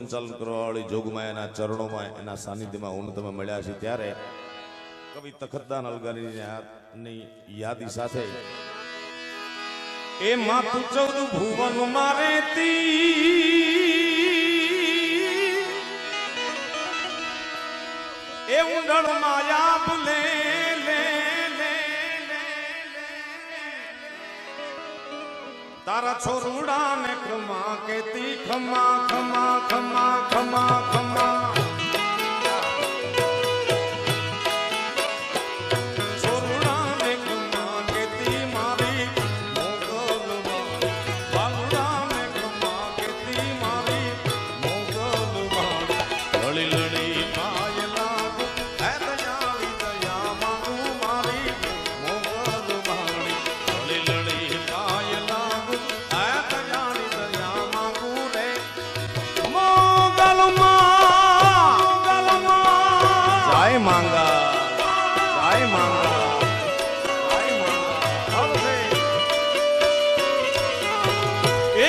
સંચાલન કરવાવાળી જોગમાયાના ચરણોમાં એના સાનિધ્યમાં હું તમે મળ્યા છે ત્યારે કવિ તખતદાન અલગારીની યાદી સાથે એ માતું 14 ભુવન મારે એ ઊંડળ માયા ભૂલે तारा छोरुड़ा ने खमा केती खमा खमा खमा खमा खमा छोरुड़ा ने खमा केती मारी मोगलवान बालुड़ा ने खमा केती मारी मोगलवान लड़ी लड़ी पाय लागू है दयाली दया मांगू मारी मोगलवान लड़ी लड़ी पाय लागू मांगा जाय मांगा ए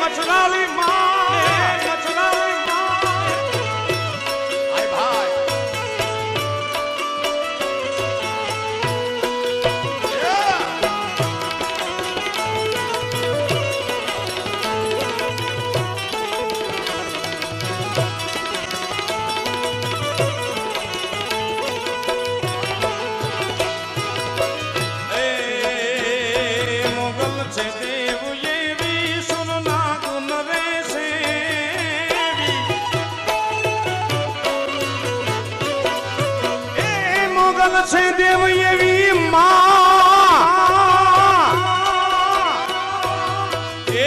मछलाली मां आय भाई से देव ये भी ए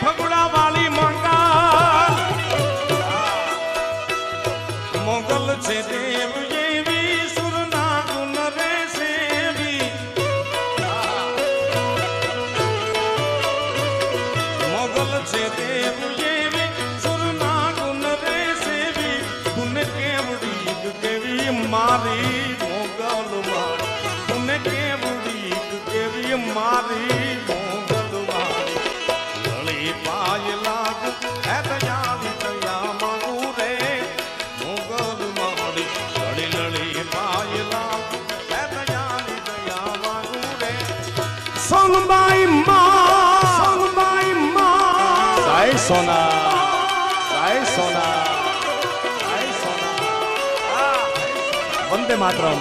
फगुड़ा वाली मंगल मोगल से देव ये भी सुरना गुन रे से भी मोगल से देव ये भी सुरना गुन रे से भी गुन केवड़ी मारी मोगल मारी तूने केवड़ी केवी मारी मोगल मारी लड़ी पाय लागू है दयाली दया मांगू रे मोगल मारी लड़ी लड़ी पाय लागू है दयाली दया मांगू रे सोनबाई माँ जय सोना जय सोना वंदे मातरम।